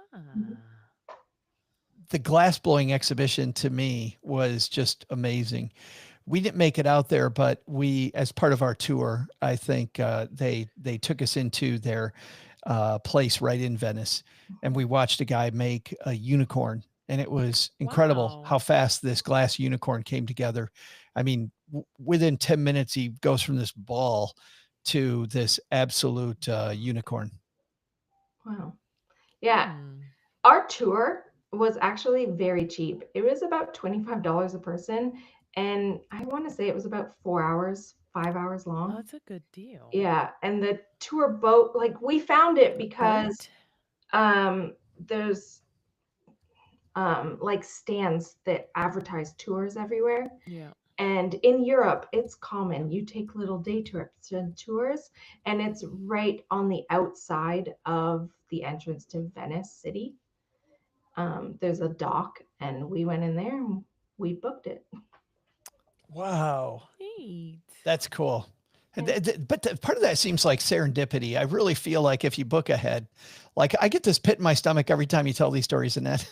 A: The glass blowing exhibition to me was just amazing. We didn't make it out there, but we, as part of our tour, I think they took us into their place right in Venice, and we watched a guy make a unicorn, and it was incredible
B: Wow.
A: how fast this glass unicorn came together. I mean, within 10 minutes, he goes from this ball to this absolute unicorn.
C: Wow. Yeah,
B: Hmm.
C: our tour was actually very cheap. It was about $25 a person, and I want to say it was about 4 hours, 5 hours
B: Oh,
C: long.
B: that's a good deal.
C: Yeah, and the tour boat, like we found it because there's like stands that advertise tours everywhere.
B: Yeah.
C: And in Europe, it's common. You take little day trips and tours, and it's right on the outside of the entrance to Venice City. There's a dock, and we went in there and we booked it.
A: Wow.
B: Neat.
A: That's cool.
C: Yeah.
A: But part of that seems like serendipity. I really feel like if you book ahead, like I get this pit in my stomach every time you tell these stories, Annette.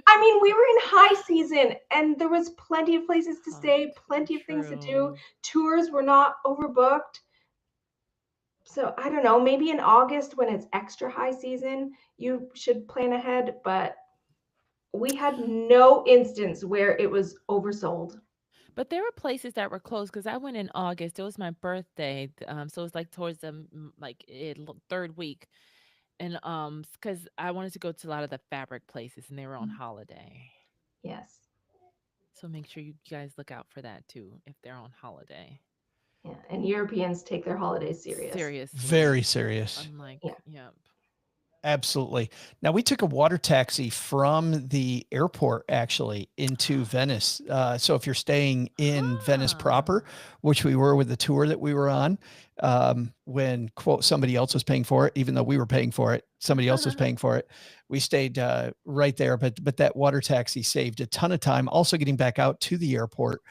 C: I mean, we were in high season, and there was plenty of places to
B: Oh,
C: stay, plenty of things to do.
B: true.
C: Tours were not overbooked. So I don't know, maybe in August when it's extra high season, you should plan ahead, but we had no instance where it was oversold.
B: But there were places that were closed because I went in August. It was my birthday, so it was like towards the third week, and because I wanted to go to a lot of the fabric places, and they were on holiday.
C: Yes.
B: So make sure you guys look out for that too if they're on holiday.
C: Yeah. And Europeans take their holidays serious.
B: Seriously.
A: Very serious.
B: Unlike,
C: Yeah.
B: yep.
A: Absolutely. Now we took a water taxi from the airport actually into Venice. So if you're staying in Venice proper, which we were with the tour that we were on, when quote somebody else was paying for it, even though we were paying for it, somebody else was paying for it. We stayed right there, but that water taxi saved a ton of time. Also getting back out to the airport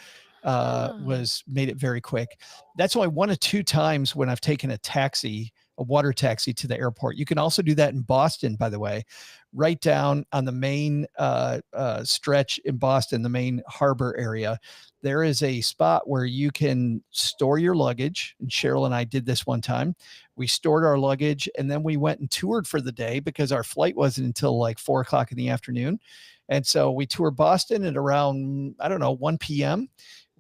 A: was made it very quick. That's only 1 or 2 times when I've taken a water taxi to the airport. You can also do that in Boston, by the way, right down on the main stretch in Boston, the main harbor area. There is a spot where you can store your luggage. And Cheryl and I did this one time. We stored our luggage and then we went and toured for the day because our flight wasn't until like 4 o'clock in the afternoon. And so we toured Boston at around, 1 p.m.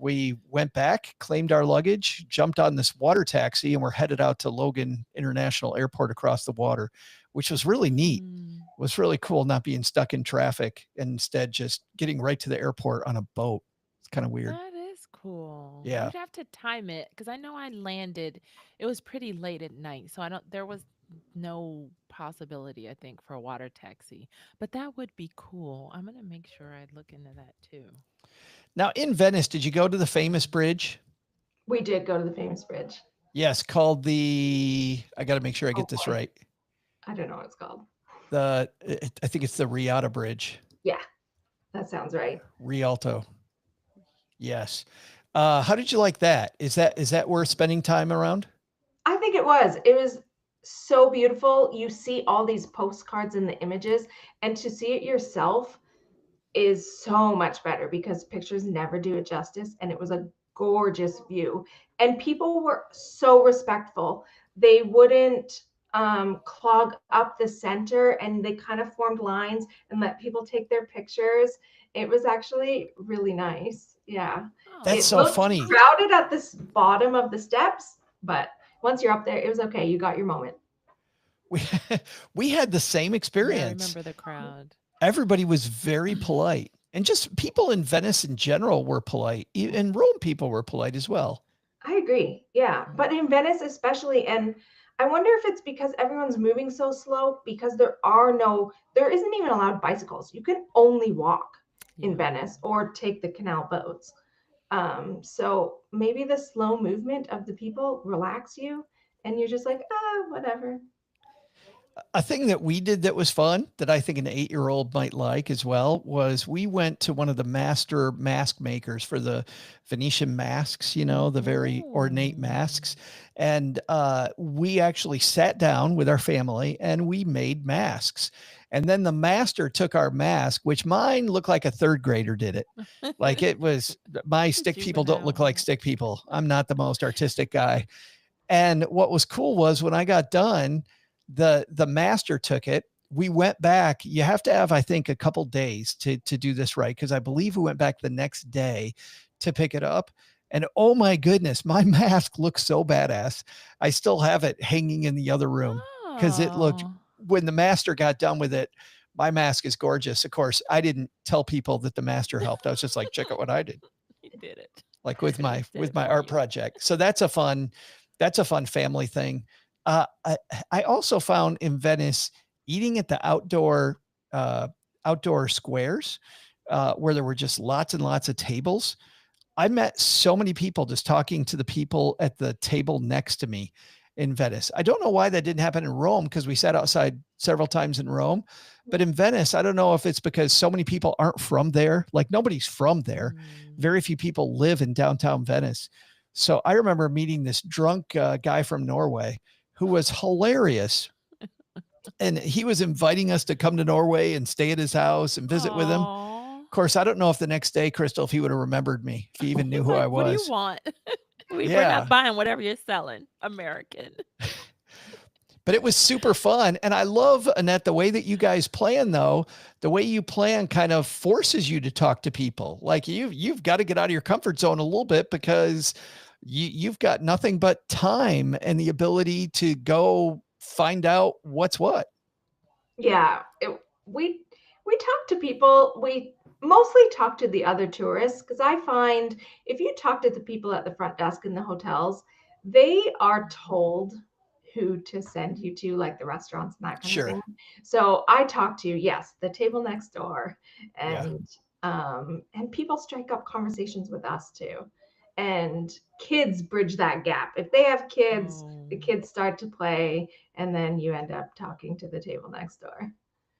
A: We went back, claimed our luggage, jumped on this water taxi, and we're headed out to Logan International Airport across the water, which was really neat. It was really cool not being stuck in traffic and instead just getting right to the airport on a boat. It's kind of weird.
B: That is cool.
A: Yeah.
B: You'd have to time it because I know I landed. It was pretty late at night, so there was no possibility, I think, for a water taxi. But that would be cool. I'm gonna make sure I look into that too.
A: Now in Venice, did you go to the famous bridge?
C: We did go to the famous bridge.
A: Yes, called I got to make sure I get this
C: boy.
A: right.
C: I don't know what it's called.
A: I think it's the Rialto Bridge.
C: Yeah, that sounds right.
A: Rialto. Yes. How did you like that? Is that worth spending time around?
C: I think it was. It was so beautiful. You see all these postcards and the images, and to see it yourself is so much better because pictures never do it justice. And it was a gorgeous view. And people were so respectful. They wouldn't clog up the center, and they kind of formed lines and let people take their pictures. It was actually really nice. Yeah.
A: That's
C: It
A: so
C: looked
A: funny.
C: crowded at the bottom of the steps, but once you're up there, it was okay. You got your moment.
A: We had the same
B: Yeah, I
A: experience.
B: remember the crowd.
A: Everybody was very polite, and just people in Venice in general were polite. And Rome people were polite as well.
C: I agree. Yeah. But in Venice, especially, and I wonder if it's because everyone's moving so slow because there isn't even allowed bicycles. You can only walk in
B: Yeah.
C: Venice or take the canal boats. So maybe the slow movement of the people relax you and you're just like, whatever.
A: A thing that we did that was fun that I think an 8-year-old might like as well was we went to one of the master mask makers for the Venetian masks, you know, the very ornate masks. And we actually sat down with our family and we made masks. And then the master took our mask, which mine looked like a third grader did it. Like it was, my stick people don't look like
B: Juvenile.
A: stick people. I'm not the most artistic guy. And what was cool was when I got done, the master took it. We went back. You have to have, I think, a couple days to do this right, because I believe we went back the next day to pick it up. And oh my goodness, my mask looks so badass. I still have it hanging in the other room because it looked,
B: Oh,
A: when the master got done with it, my mask is gorgeous. Of course, I didn't tell people that the master helped. I was just like, check out what I did,
B: he did it.
A: like with my
B: Did it for
A: art
B: you.
A: project. So that's a fun family thing. I also found in Venice eating at the outdoor squares where there were just lots and lots of tables. I met so many people just talking to the people at the table next to me in Venice. I don't know why that didn't happen in Rome, because we sat outside several times in Rome, but in Venice, I don't know if it's because so many people aren't from there. Like nobody's from there. Very few people live in downtown Venice. So I remember meeting this drunk guy from Norway who was hilarious. And he was inviting us to come to Norway and stay at his house and visit with him.
B: Aw.
A: Of course, I don't know if the next day, Crystal, if he would have remembered me, if he even knew who I
B: Like, what do you
A: was.
B: want? We're
A: Yeah.
B: not buying whatever you're selling. American.
A: But it was super fun. And I love, Annette, the way that you guys plan, though, the way you plan kind of forces you to talk to people. Like you've got to get out of your comfort zone a little bit, because you've got nothing but time and the ability to go find out what's what.
C: Yeah, we talk to people. We mostly talk to the other tourists because I find if you talk to the people at the front desk in the hotels, they are told who to send you to, like the restaurants and that kind
A: Sure.
C: of thing. So I talk to, yes, the table next door,
A: Yeah.
C: and people strike up conversations with us too. And kids bridge that gap. If they have kids, the
B: Oh.
C: kids start to play, and then you end up talking to the table next door.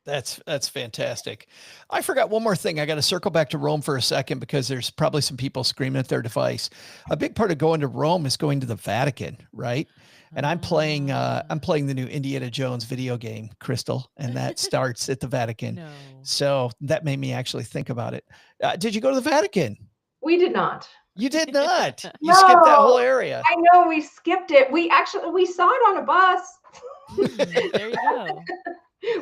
A: That's fantastic. I forgot one more thing. I got to circle back to Rome for a second, because there's probably some people screaming at their device. A big part of going to Rome is going to the Vatican, right? And I'm playing the new Indiana Jones video game, Crystal, and that starts at the Vatican.
B: No.
A: So that made me actually think about it. Did you go to the Vatican?
C: We did not.
A: You did not. You skipped that whole
C: No.
A: area.
C: I know, we skipped it. We saw it on a bus.
B: There you go.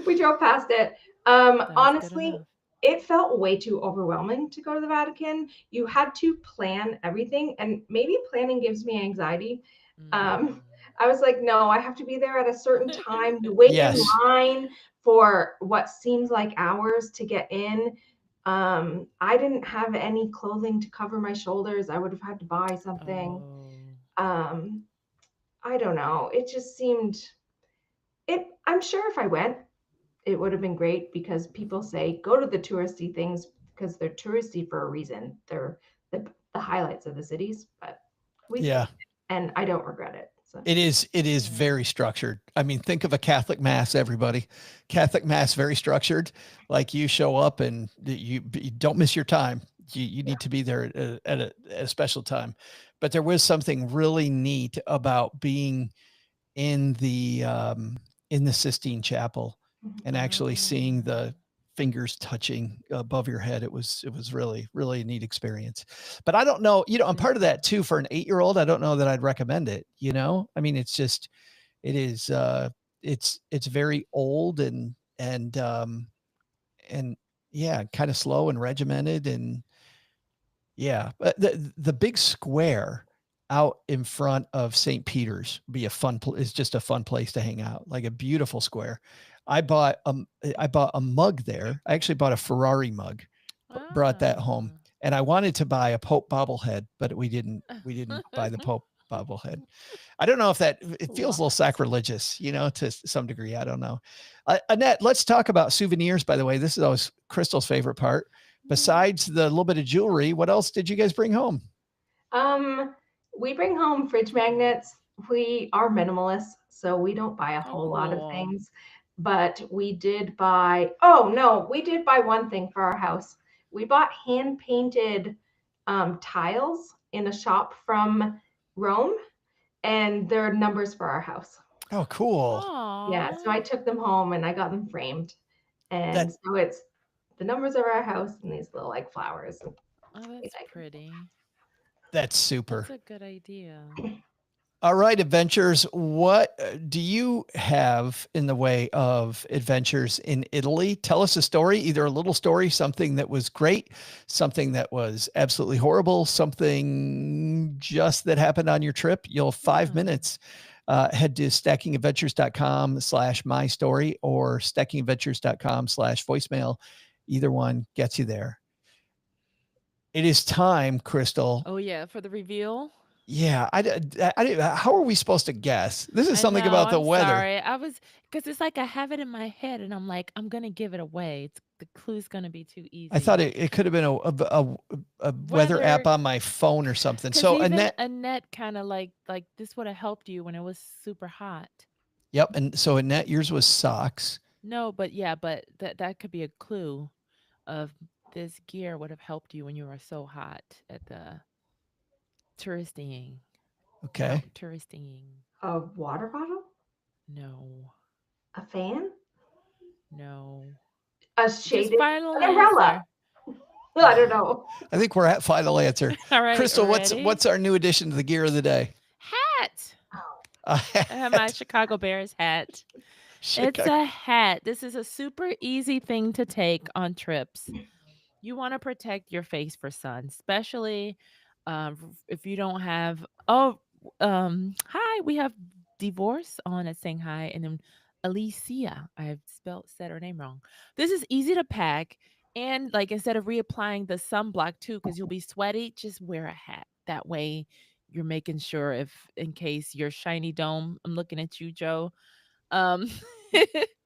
C: We drove past it.
B: That was good
C: Honestly,
B: enough.
C: it felt way too overwhelming to go to the Vatican. You had to plan everything, and maybe planning gives me anxiety.
B: Mm.
C: I was like, no, I have to be there at a certain time. You wait
A: Yes.
C: in line for what seems like hours to get in. I didn't have any clothing to cover my shoulders. I would have had to buy something.
B: Oh.
C: I don't know. It just seemed I'm sure if I went, it would have been great, because people say go to the touristy things because they're touristy for a reason. They're the highlights of the cities, but we
A: Yeah.
C: and I don't regret it. So
A: It is
B: Yeah.
A: very structured. I mean, think of a Catholic mass, everybody. Catholic mass, very structured. Like you show up and you don't miss your time. You need to be there at a special time. But there was something really neat about being in the Sistine Chapel and actually seeing the fingers touching above your head. It was really, really a neat experience. But I don't know, I'm part of that too. For an 8-year-old, I don't know that I'd recommend it. I mean, it's just, it is, it's very old and yeah, kind of slow and regimented. And yeah, but the big square out in front of St. Peter's is just a fun place to hang out, like a beautiful square. I bought a mug there. I actually bought a Ferrari mug, brought that home,
B: Ah.
A: and I wanted to buy a Pope bobblehead, but we didn't buy the Pope bobblehead. I don't know if it feels a little
B: Lot.
A: sacrilegious, to some degree. I don't know. Annette, let's talk about souvenirs, by the way. This is always Crystal's favorite part. Besides the little bit of jewelry, what else did you guys bring home?
C: We bring home fridge magnets. We are minimalists, so we don't buy a
B: Oh,
C: whole lot of
B: cool.
C: things. But we did buy one thing for our house. We bought hand painted tiles in a shop from Rome, and they're numbers for our house.
A: Oh, cool.
C: Yeah, so I
B: Aw.
C: took them home and I got them framed. And
A: That-
C: so it's the numbers of our house and these little like flowers.
B: Oh, that's
C: like-
B: pretty.
A: That's super.
B: That's a good idea.
A: All right, adventures. What do you have in the way of adventures in Italy? Tell us a story, either a little story, something that was great, something that was absolutely horrible, something just that happened on your trip. You'll have 5
B: Yeah.
A: minutes. Head to stackingadventures.com/mystory or stackingadventures.com/voicemail. Either one gets you there. It is time, Crystal.
B: Oh yeah, for the reveal.
A: Yeah, how are we supposed to guess? This is
B: I
A: something
B: know,
A: about the
B: I'm
A: weather.
B: Sorry. Because it's like I have it in my head and I'm like, I'm gonna give it away. The clue's gonna be too easy.
A: I thought it could have been a weather app
B: Weather-
A: on my phone or something.
B: 'Cause
A: So
B: even
A: Annette,
B: Annette kind of like this would have helped you when it was super hot.
A: yep. And so Annette, yours was socks.
B: No, but yeah, but that could be a clue of this gear would have helped you when you were so hot at the touristing.
A: Okay.
B: Touristing.
C: A water bottle,
B: No.
C: a fan,
B: No.
C: a
B: Just
C: shaded
B: final
C: an umbrella. I don't know.
A: I think we're at final answer.
B: answer. All right.
A: Crystal,
B: ready?
A: what's our new addition to the gear of the day?
B: hat?
A: Uh,
B: I have my Chicago Bears hat. It's a hat. This is a super easy thing to take on trips. You want to protect your face for sun, especially if you don't have. Hi, we have Divorce on at saying hi, and then Alicia. I've said her name wrong. This is easy to pack, and like instead of reapplying the sunblock too, because you'll be sweaty, just wear a hat. That way, you're making sure in case your shiny dome. I'm looking at you, Joe.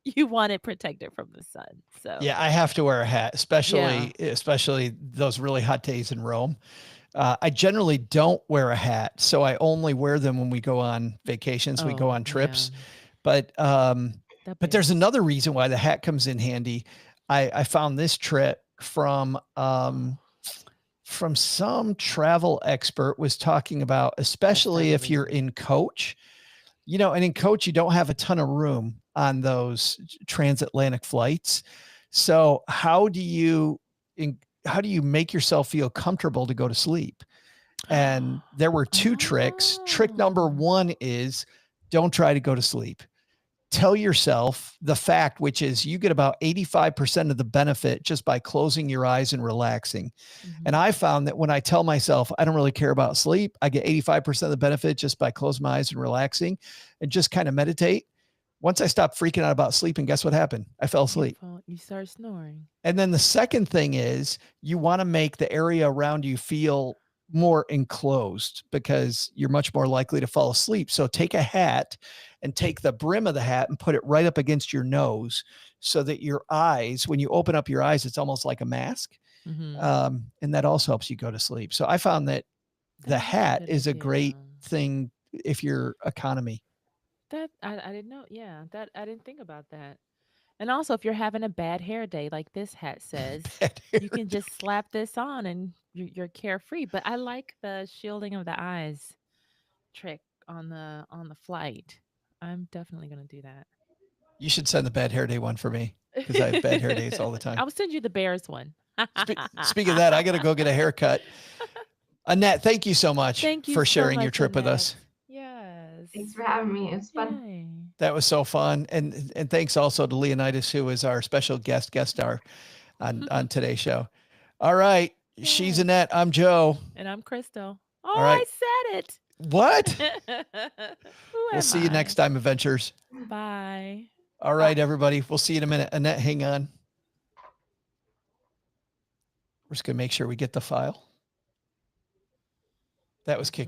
B: You want it protected from the sun. So
A: Yeah, I have to wear a hat, especially those really hot days in Rome. I generally don't wear a hat, so I only wear them when we go on vacations, we go on trips. But there's another reason why the hat comes in handy. I found this trick from some travel expert was talking about, especially if you're in coach, and in coach, you don't have a ton of room on those transatlantic flights. So how do you make yourself feel comfortable to go to sleep? And there were 2 tricks. Trick number 1 is don't try to go to sleep. Tell yourself the fact, which is you get about 85% of the benefit just by closing your eyes and relaxing. And I found that when I tell myself I don't really care about sleep, I get 85% of the benefit just by closing my eyes and relaxing and just kind of meditate. Once I stopped freaking out about sleep, and guess what happened? I fell asleep.
B: You start snoring.
A: And then the second thing is you want to make the area around you feel more enclosed because you're much more likely to fall asleep. So take a hat and take the brim of the hat and put it right up against your nose so that your eyes, when you open up your eyes, it's almost like a mask. And that also helps you go to sleep. So I found that the hat is a great thing if you're economy.
B: That I didn't know. Yeah, that I didn't think about that. And also, if you're having a bad hair day, like this hat says, you can just slap this on and you're carefree. But I like the shielding of the eyes trick on the flight. I'm definitely gonna do that.
A: You should send the bad hair day one for me because I have bad hair days all the time.
B: I'll send you the Bears one.
A: Speaking of that, I got to go get a haircut. Annette, thank you so much for sharing your trip with us.
B: Yes.
C: Thanks for having me. It was fun.
B: Yay.
A: That was so fun. And thanks also to Leonidas, who is our special guest star on today's show. All right. She's Annette. I'm Joe.
B: And I'm Crystal. Oh,
A: right.
B: I said it.
A: What?
B: Who
A: We'll
B: am
A: see you
B: I?
A: next time, Adventures.
B: Bye.
A: All right, everybody. We'll see you in a minute. Annette, hang on. We're just going to make sure we get the file. That was kicked.